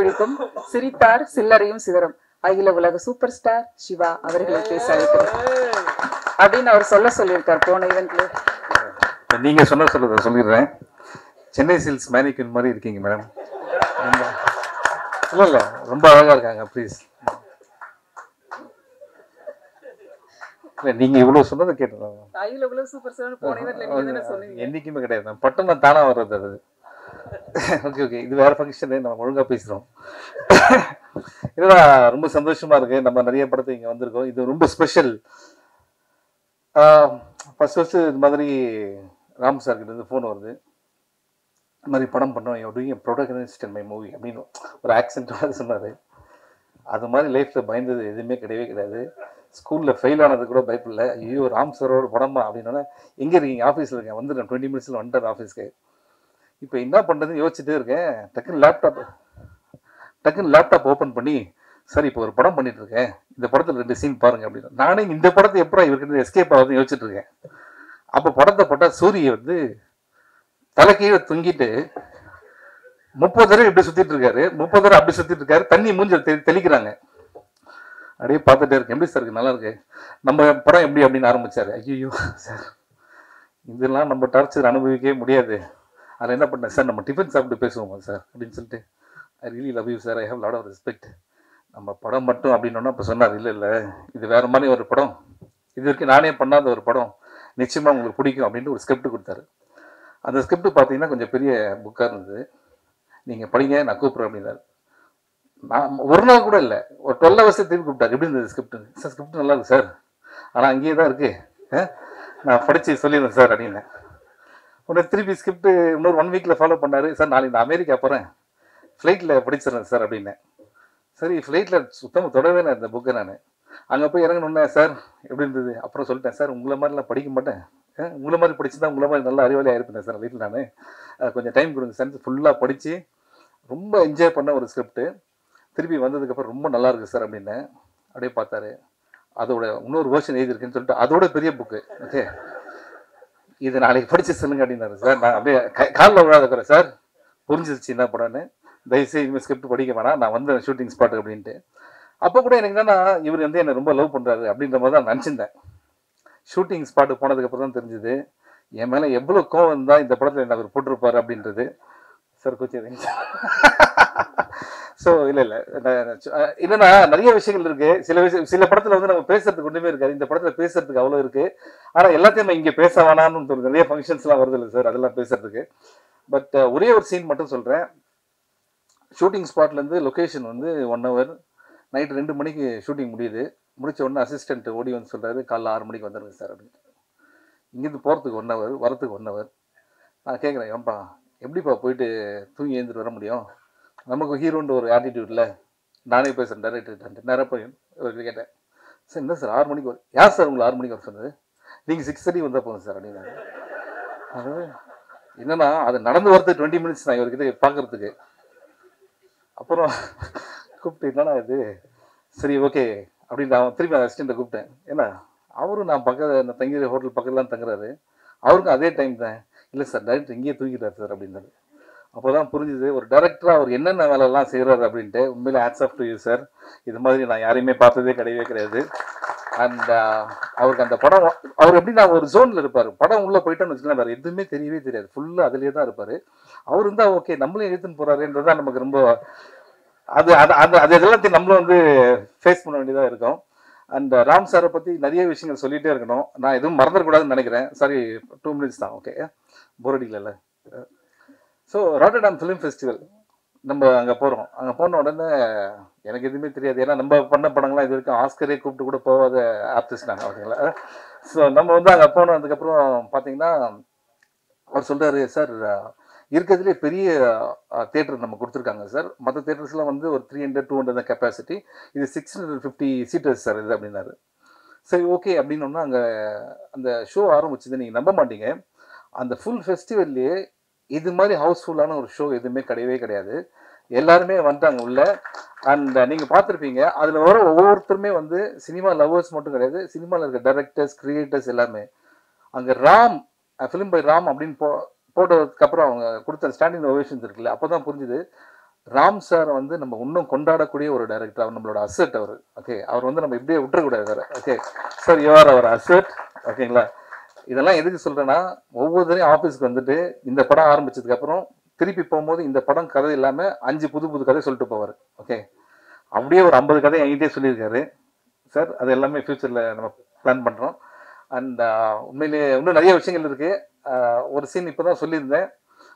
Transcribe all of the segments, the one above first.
இருக்கும் சிரித்தார் சில்லறையும் சிதறும் அகில உலக சூப்பர் ஸ்டார் சிவா அவர்களை பேச அழைக்கிறேன் அப்படின்னு அவர் சொல்லியிருக்கார் போன ஈவென்ட்ல. நீங்க சொல்றத சொல்லிடுறேன். சென்னை சில்க்ஸ் மேனிக்யூன் மாதிரி இருக்கீங்க மேடம். இல்ல ரொம்ப அழகா இருக்காங்க. ப்ளீஸ். நீங்க இவ்வளவு சொன்னதை கேட்டுருந்தாங்க. அகில உலக சூப்பர் ஸ்டார் போன ஈவென்ட்ல நீங்க தான சொன்னீங்க. என்னைக்குமே கிடையாது. பட்டம் தானா வர்றது அது. ஓகே ஓகே, இது வேற ஃபங்க்ஷன், நம்ம ஒழுங்கா பேசுறோம். இல்லைன்னா ரொம்ப சந்தோஷமா இருக்கு. நம்ம நிறைய படத்தை இங்க வந்திருக்கோம். இது ரொம்ப ஸ்பெஷல். ஃபர்ஸ்ட் இது மாதிரி ராம் சார் கிட்ட இருந்து ஃபோன் வருது. இந்த மாதிரி படம் பண்ணோம், டூயிங் ப்ரொடகனிஸ்ட் இன் மை மூவி அப்படின்னு ஒரு ஆக்சென்ட்டோட சொன்னார். அது மாதிரி லைஃப்பில் பயந்தது எதுவுமே கிடையவே கிடையாது. ஸ்கூலில் ஃபெயில் ஆனது கூட பயப்படல. ஐயோ ராம் சாரோட படமா அப்படின்னா, எங்கே இருக்கீங்க? ஆஃபீஸில் இருக்கேன், வந்துடுறேன் 20 மினிட்ஸில் வந்துட்டார் ஆஃபீஸ்க்கு. இப்போ என்ன பண்ணுறதுன்னு யோசிச்சுட்டே இருக்கேன். டக்குன்னு லேப்டாப் ஓப்பன் பண்ணி, சார் இப்போ ஒரு படம் பண்ணிட்டு இருக்கேன், இந்த படத்தில் 2 சீன் பாருங்க அப்படின்னு. நானே இந்த படத்தை எப்போ இவர்கிட்ட எஸ்கேப் ஆகுதுன்னு யோசிச்சுட்டு இருக்கேன். அப்போ படத்தை போட்டால் சூரிய வந்து தலைக்கீழே தொங்கிட்டு 30 தடவை இப்படி சுத்திட்டு இருக்காரு, 30 தடவை அப்படி சுத்திட்டு இருக்காரு. தண்ணி மூஞ்சி தெளிக்கிறாங்க. அப்படியே பார்த்துட்டே இருக்கு. எப்படி சார் இருக்கு? நல்லா இருக்கு. நம்ம படம் எப்படி அப்படின்னு ஆரம்பிச்சாரு. ஐயோ சார், இதெல்லாம் நம்ம டார்ச்சர் அனுபவிக்கவே முடியாது. அதில் என்ன பண்ணேன், சார் நம்ம டிஃபன் சாப்பிட்டு பேசுவோமா சார் அப்படின்னு சொல்லிட்டு, I really love you sir, I have lot of respect. நம்ம படம் மட்டும் அப்படின்னா அப்போ சொன்னார், இல்லை இது வேற மாதிரி ஒரு படம், இது வரைக்கும் நானே பண்ணாத ஒரு படம், நிச்சயமா உங்களுக்கு பிடிக்கும் அப்படின்ட்டு ஒரு ஸ்கிரிப்ட் கொடுத்தாரு. அந்த ஸ்கிரிப்ட் பார்த்தீங்கன்னா கொஞ்சம் பெரிய புக்காக இருந்தது. நீங்கள் படிங்க, நான் கூப்பிட்றேன் அப்படின்னாரு. நான் ஒரு நாள் கூட இல்லை, ஒரு 12 hours திருப்பி கூப்பிட்டாரு. எப்படி இருந்தது ஸ்கிரிப்ட்? சார் ஸ்கிரிப்ட் நல்லா இருக்கு சார், ஆனால் அங்கேயே தான் இருக்கு, நான் படித்து சொல்லிடுறேன் சார் அப்படின்னேன். உடனே திருப்பி ஸ்கிரிப்ட் இன்னொரு 1 weekல ஃபாலோ பண்ணாரு. சார் நாளைக்கு நான் அமெரிக்கா போகிறேன், ஃப்ளைட்டில் படிச்சிடுறேன் சார் அப்படின்னேன். சரி, ஃப்ளைட்டில் சுத்தமாக தொடவே இல்லை இந்த புக்கை. நான் அங்கே போய் இறங்கணுன்னே, சார் எப்படி இருந்தது? அப்புறம் சொல்லிட்டேன், சார் உங்களை மாதிரிலாம் படிக்க மாட்டேன், உங்களை மாதிரி படிச்சு தான் உங்களை மாதிரி நல்லா அறிவாளியாக இருப்பேன் சார் வீட்டில். நான் கொஞ்சம் டைம் கொடுங்க சார். ஃபுல்லாக படித்து ரொம்ப என்ஜாய் பண்ண ஒரு ஸ்கிரிப்ட். திருப்பி வந்ததுக்கப்புறம் ரொம்ப நல்லா இருக்கு சார் அப்படின்னேன். அப்படியே பார்த்தாரு, அதோட இன்னொரு வேர்ஷன் எழுதியிருக்குன்னு சொல்லிட்டு அதோட பெரிய புக்கு, ஓகே இது நாளைக்கு படிச்சு சொல்லுங்க அப்படின்னாரு. சார் நான் அப்படியே காலில் விழாதுக்கிறேன், சார் புரிஞ்சிருச்சு என்ன படம்னு, தயவுசெய்து இனிமேல் ஸ்கிரிப்ட் படிக்க வேணாம், நான் வந்து ஷூட்டிங் ஸ்பாட் அப்படின்ட்டு. அப்போ கூட எனக்கு என்னன்னா, இவர் வந்து என்னை ரொம்ப லவ் பண்ணுறாரு அப்படின்ற மாதிரி தான் நினச்சிருந்தேன். ஷூட்டிங் ஸ்பாட்டு போனதுக்கப்புறம் தான் தெரிஞ்சுது என் மேலே எவ்வளோ கோவம் இருந்தால் இந்த படத்தில் என்ன அவர் போட்டிருப்பாரு அப்படின்றது. சார் கூச்சிடுங்க. ஸோ இல்லை இல்லைன்னா நிறைய விஷயங்கள் இருக்கு. சில படத்தில் வந்து நம்ம பேசுறதுக்கு ஒன்றுமே இருக்காது. இந்த படத்தில் பேசுறதுக்கு அவ்வளோ இருக்கு. ஆனால் எல்லாத்தையும் நம்ம இங்கே பேச வேணாம்னு தோணுது. நிறைய ஃபங்க்ஷன்ஸ்லாம் வருது இல்லை சார், அதெல்லாம் பேசுறதுக்கு. பட் ஒரே ஒரு சீன் மட்டும் சொல்கிறேன். ஷூட்டிங் ஸ்பாட்லேருந்து லொக்கேஷன் வந்து 1 hour, நைட்டு 2 மணிக்கு ஷூட்டிங் முடியுது. முடிச்ச உடனே அசிஸ்டன்ட் ஓடி வந்து சொல்கிறாரு, காலைல 6 மணிக்கு வந்துடுங்க சார் அப்படின்ட்டு. இங்கேருந்து போகிறதுக்கு 1 hour, வரத்துக்கு 1 hour. நான் கேட்குறேன், ஏன்பா எப்படிப்பா போயிட்டு தூங்கி எழுந்துட்டு வர முடியும்? நமக்கு ஹீரோன்ற ஒரு ஆட்டிடியூட்ல நானே பேசுகிறேன் டேரக்டர் நேராக போய் கேட்டேன். சார் என்ன சார் 6 மணிக்கு வரும்? யார் சார் உங்களை 6 மணிக்கு வர சொன்னது? நீங்கள் 6:30 வந்தால் போதும் சார் அப்படின்னாரு. அதாவது என்னன்னா, அது நடந்து வரதுக்கு 20 minutes நான் இவர்கிட்ட பார்க்கறதுக்கு. அப்புறம் கூப்பிட்டு என்னன்னா இது, சரி ஓகே அப்படின்னு அவன் திருப்பி அசிஸ்டண்ட்டை கூப்பிட்டேன். ஏன்னா அவரும் நான் நான் தங்கிற ஹோட்டல் பக்கத்தில் தான் தங்குறாரு, அவருக்கும் அதே டைம் தான். இல்லை சார் டைரக்டர் இங்கேயே தூக்கிட்டார் சார் அப்படின்னாரு. அப்போ தான் புரிஞ்சுது ஒரு டேரக்டராக அவர் என்னென்ன வேலைலாம் செய்கிறாரு அப்படின்ட்டு. உண்மையிலே hats off to you sir. இது மாதிரி நான் யாரையுமே பார்த்ததே கிடையாது. அண்ட் அவருக்கு அந்த படம், அவர் எப்படி நான் ஒரு ஜோனில் இருப்பார். படம் உள்ளே போயிட்டோன்னு வச்சுக்கலாம், வேறு எதுவுமே தெரியவே தெரியாது, ஃபுல்லாக அதிலே தான் இருப்பார். அவர் இருந்தால் ஓகே நம்மளும் எடுத்துன்னு போகிறாருன்றது தான் நமக்கு ரொம்ப அது எல்லாத்தையும் நம்மளும் வந்து ஃபேஸ் பண்ண வேண்டியதாக இருக்கும். அண்ட் ராம் சாரை பற்றி நிறைய விஷயங்கள் சொல்லிகிட்டே இருக்கணும். நான் எதுவும் மறந்துடக்கூடாதுன்னு நினைக்கிறேன். சாரி 2 minutes தான், ஓகே போர் அடிக்கல. ஸோ ராட்டர்டாம் ஃபிலிம் ஃபெஸ்டிவல் நம்ம அங்கே போகிறோம். அங்கே போன உடனே எனக்கு எதுவுமே தெரியாது. ஏன்னா நம்ம பண்ண படங்கள்லாம் இது வரைக்கும் ஆஸ்கரே கூப்பிட்டு கூட போகாத ஆர்டிஸ்ட் நாங்கள், ஓகேங்களா. ஸோ நம்ம வந்து அங்கே போனதுக்கப்புறம் பார்த்தீங்கன்னா அவர் சொல்கிறாரு, சார் இருக்கிறதுலே பெரிய தேட்டர் நம்ம கொடுத்துருக்காங்க சார், மற்ற தேட்டர்ஸ்லாம் வந்து ஒரு 300-200 தான் கெப்பாசிட்டி, இது 650 சீட்டர்ஸ் சார் இது அப்படின்னாரு. சரி ஓகே அப்படின்னோன்னா அங்கே அந்த ஷோ ஆரம்பிச்சது. நீங்கள் நம்ப மாட்டீங்க, அந்த ஃபுல் ஃபெஸ்டிவல்லையே இது மாதிரி ஹவுஸ்ஃபுல்லான ஒரு ஷோ எதுவுமே கிடையாது. எல்லாருமே வந்துட்டாங்க உள்ள. அண்ட் நீங்கள் பார்த்துருப்பீங்க, அதில் வர ஒவ்வொருத்தருமே வந்து சினிமா லவர்ஸ் மட்டும் கிடையாது, சினிமாவில் இருக்க டைரக்டர்ஸ், கிரியேட்டர்ஸ் எல்லாமே. அங்கே ராம் ஃபிலிம் பை ராம் அப்படின்னு போட்டதுக்கப்புறம் அவங்க கொடுத்த ஸ்டாண்டிங் ஓவேஷன்ஸ் இருக்குல்ல, அப்போ தான் புரிஞ்சுது ராம் சார் வந்து நம்ம இன்னும் கொண்டாடக்கூடிய ஒரு டைரக்டர். அவர் நம்மளோட அசெட். அவர் ஓகே, அவர் வந்து நம்ம இப்படியே விட்டுறக்கூடாது சார். ஓகே சார், யூஆர் அவர் அசெட். ஓகேங்களா? இதெல்லாம் எதுக்கு சொல்றேன்னா, ஒவ்வொருத்தரையும் ஆஃபீஸ்க்கு வந்துட்டு இந்த படம் ஆரம்பிச்சதுக்கு அப்புறம் திருப்பி போகும்போது இந்த படம் கதை இல்லாம 5 புது புது கதை சொல்லிட்டு போவார். ஓகே, அப்படியே ஒரு 50 கதை என்கிட்டே சொல்லியிருக்காரு சார். அது எல்லாமே ஃபியூச்சர்ல நம்ம பிளான் பண்றோம். அண்ட் உண்மையிலேயே இன்னும் நிறைய விஷயங்கள் இருக்கு. ஒரு சீன் இப்பதான் சொல்லியிருந்தேன்,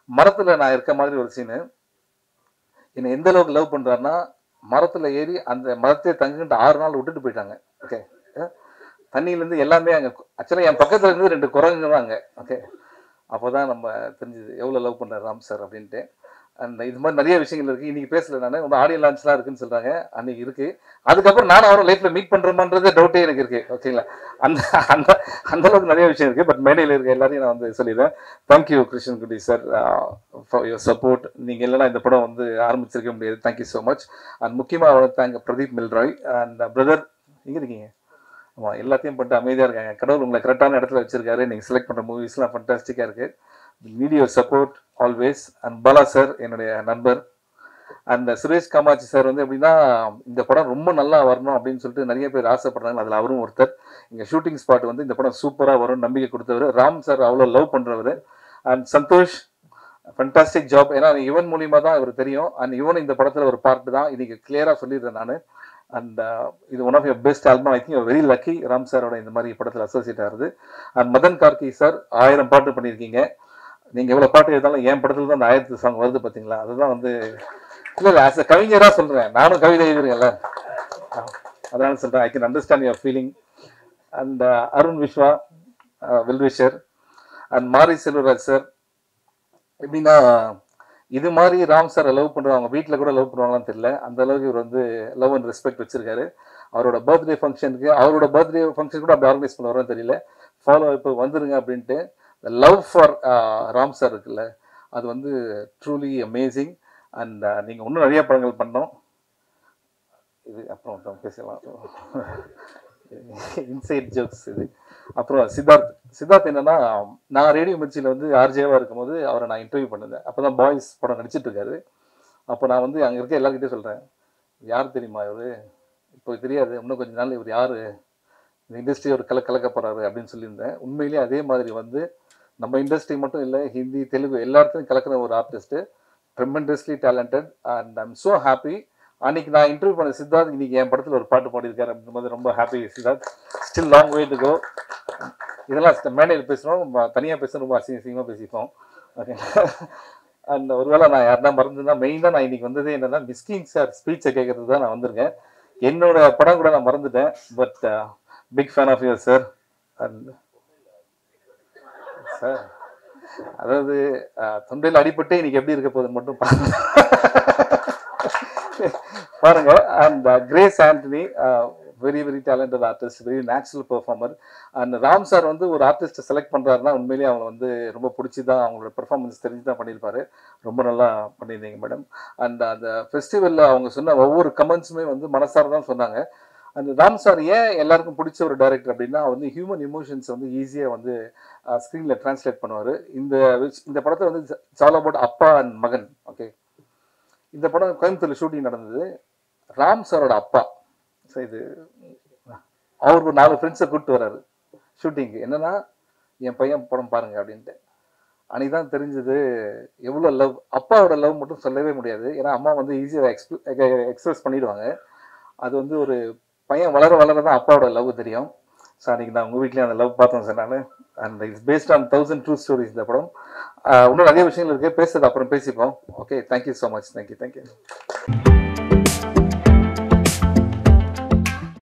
மரத்துல நான் இருக்க மாதிரி ஒரு சீனு. என்னை எந்த அளவுக்கு லவ் பண்றாருன்னா, மரத்துல ஏறி அந்த மரத்தையே தங்குகிட்டு 6 நாள் விட்டுட்டு போயிட்டாங்க. ஓகே, தண்ணியிலேருந்து எல்லாமே அங்கே ஆக்சுவலாக என் பக்கத்தில் இருந்து 2 குரங்குங்க தான் அங்கே. ஓகே, அப்போ தான் நம்ம தெரிஞ்சது எவ்வளோ லவ் பண்ணுறாரு ராம் சார் அப்படின்ட்டு. அண்ட் இது மாதிரி நிறைய விஷயங்கள் இருக்குது. இன்றைக்கி பேசல, நான் உங்கள் ஆடியோ லான்ச்லாம் இருக்குன்னு சொல்கிறாங்க, அன்றைக்கி இருக்குது. அதுக்கப்புறம் நானும் அவரும் லைஃப்பில் மீட் பண்ணுறோமான்றது டவுட்டே எனக்கு இருக்குது. ஓகேங்களா? அந்த அந்த அந்தளவுக்கு நிறைய விஷயம் இருக்குது. பட் மேடையில் இருக்க எல்லாரையும் நான் வந்து சொல்லிடுறேன். Thank you Krishnankudi sir for your support. நீங்கள் இல்லைனா இந்த படம் வந்து ஆரம்பிச்சிருக்க முடியாது. Thank you so much. அண்ட் முக்கியமாக அவரை thank Pradeep Milroy and brother. எங்கே இருக்கீங்க? ஆமாம், எல்லாத்தையும் பண்ணிட்டு அமைதியாக இருக்காங்க. கடவுள் உங்களை கரெக்டான இடத்துல வச்சிருக்காரு. நீங்கள் செலக்ட் பண்ணுற மூவிஸ்லாம் ஃபண்டாஸ்டிக்காக இருக்குது. Need your support always. And Bala sir என்னுடைய நண்பர். அண்ட் சுரேஷ் காமாட்சி சார் வந்து எப்படின்னா, இந்த படம் ரொம்ப நல்லா வரணும் அப்படின்னு சொல்லிட்டு நிறைய பேர் ஆசைப்படுறாங்க. அதில் அவரும் ஒருத்தர். இங்கே ஷூட்டிங் ஸ்பாட் வந்து இந்த படம் சூப்பராக வரும் நம்பிக்கை கொடுத்தவர். ராம் சார் அவ்வளோ லவ் பண்ணுறவர். And Santhosh fantastic job. ஏன்னா இவன் மூலியமாக தான் இவர் தெரியும். அண்ட் இவன் இந்த படத்தில் ஒரு பார்ட் தான். இன்னைக்கு கிளியராக சொல்லிடுறேன் நான். அண்ட் இது one of your best album. I think you very lucky Ram சாரோட இந்த மாதிரி படத்தில் அசோசியேட் ஆகுது. அண்ட் மதன் கார்கி சார் 1000 பாட்டு பண்ணியிருக்கீங்க. நீங்கள் எவ்வளோ பாட்டு எழுதாலும் என் படத்தில் தான் அந்த 1000th சாங் வருது பார்த்தீங்களா? அதுதான் வந்து இல்லை இல்லை, ஆஸ் அ கவிஞராக சொல்கிறேன். நானும் கவிதை எழுதுறேன்ல, அதனால சொல்கிறேன். I can understand your feeling. And Arun Vishwa wellwisher. And Mari Selvaraj sir. எப்படின்னா, இது மாதிரி ராம் சாரை லவ் பண்ணுறவங்க வீட்டில் கூட லவ் பண்ணுவாங்களான்னு தெரியல. அந்த அளவுக்கு இவர் வந்து லவ் அண்ட் ரெஸ்பெக்ட் வச்சிருக்காரு. அவரோட பர்த்டே ஃபங்க்ஷனுக்கு கூட அப்படி ஆர்கனைஸ் பண்ணுவாரோன்னு தெரியல. ஃபாலோ இப்போ வந்துருங்க அப்படின்ட்டு. லவ் ஃபார் ராம் சார் இருக்குல்ல, அது வந்து ட்ரூலி அமேசிங். அண்ட் நீங்கள் இன்னும் நிறைய படங்கள் பண்ணோம். இது அப்புறம் பேசலாம். இன்சைட் ஜோக்ஸ் இது. அப்புறம் சித்தார்த் என்னன்னா, நான் ரேடியோ மிர்ச்சியில் வந்து ஆர்ஜேவாக இருக்கும்போது அவரை நான் இன்டர்வியூ பண்ணிருந்தேன். அப்போ தான் பாய்ஸ் படம் நடிச்சிட்டு இருக்காரு. அப்போ நான் வந்து அங்கே இருக்க எல்லாருக்கிட்டே சொல்கிறேன், யார் தெரியுமா இவர்? இப்போ தெரியாது, இன்னும் கொஞ்ச நாள் இவர் யார், இந்த இண்டஸ்ட்ரி ஒரு கலக்க போகிறாரு அப்படின்னு சொல்லியிருந்தேன். உண்மையிலேயே அதே மாதிரி வந்து நம்ம இண்டஸ்ட்ரி மட்டும் இல்லை, ஹிந்தி தெலுங்கு எல்லாத்தையும் கலக்கிற ஒரு artist. Tremendously talented. And I'm so happy. அன்னைக்கு நான் இன்டர்வியூ பண்ண சித்தார்த் இன்னைக்கு என் படத்தில் ஒரு பாட்டு பாடியிருக்காரு அப்படின்றது ரொம்ப happy. Siddharth still long way to go. இதெல்லாம் மேடையில் பேசுகிறோம், தனியாக பேசணும், ரொம்ப அசிங்கமாக பேசிப்போம். ஓகே. அண்ட் ஒருவேளை நான் யாருன்னா மறந்துன்னா, மெயினாக நான் இன்னைக்கு வந்ததே என்னன்னா, மிஸ்கின் சார் ஸ்பீச்சை கேட்கறது தான் நான் வந்திருக்கேன். என்னோட படம் கூட நான் மறந்துட்டேன். But big fan of your sir. And sir அதாவது தொண்டையில் அடிபட்டு இன்னைக்கு எப்படி இருக்க போகுதுன்னு மட்டும் பாருங்க. And Grace Antony very very talented artist, very natural performer. And Ram sir வந்து ஒரு ஆர்டிஸ்ட்டை செலக்ட் பண்ணுறாருன்னா உண்மையிலேயே அவங்க வந்து ரொம்ப பிடிச்சி தான், அவங்களோட பெர்ஃபார்மன்ஸ் தெரிஞ்சு தான் பண்ணியிருப்பாரு. ரொம்ப நல்லா பண்ணியிருந்தீங்க மேடம். அண்ட் அந்த ஃபெஸ்டிவலில் அவங்க சொன்ன ஒவ்வொரு கமெண்ட்ஸுமே வந்து மனசார தான் சொன்னாங்க. அந்த ராம் சார் ஏன் எல்லாருக்கும் பிடிச்ச ஒரு டைரக்டர் அப்படின்னா, வந்து ஹியூமன் இமோஷன்ஸ் வந்து ஈஸியாக வந்து ஸ்க்ரீனில் டிரான்ஸ்லேட் பண்ணுவார். இந்த படத்தை வந்து சால் அபவுட் அப்பா அண்ட் மகன். ஓகே, இந்த படம் கோயம்புத்தூர்ல ஷூட்டிங் நடந்தது. ராம் சாரோட அப்பா ஸோ இது அவருக்கு 4 ஃப்ரெண்ட்ஸை கூப்பிட்டு வர்றாரு ஷூட்டிங்கு. என்னன்னா, என் பையன் படம் பாருங்க அப்படின்ட்டு. அன்னைக்கு தான் தெரிஞ்சது எவ்வளோ லவ். அப்பாவோட லவ் மட்டும் சொல்லவே முடியாது, ஏன்னா அம்மா வந்து ஈஸியாக எக்ஸ்பிரஸ் பண்ணிடுவாங்க. அது வந்து ஒரு பையன் வளர வளர தான் அப்பாவோட லவ் தெரியும். ஸோ அன்றைக்கி நான் உங்கள் வீட்லேயும் அந்த லவ் பார்த்தேன் சார் நான். And it's based on 1000 true stories இந்த படம். இன்னும் நிறைய விஷயங்கள் இருக்குது, பேசுறது அப்புறம் பேசிப்போம். Okay, thank you so much. Thank you.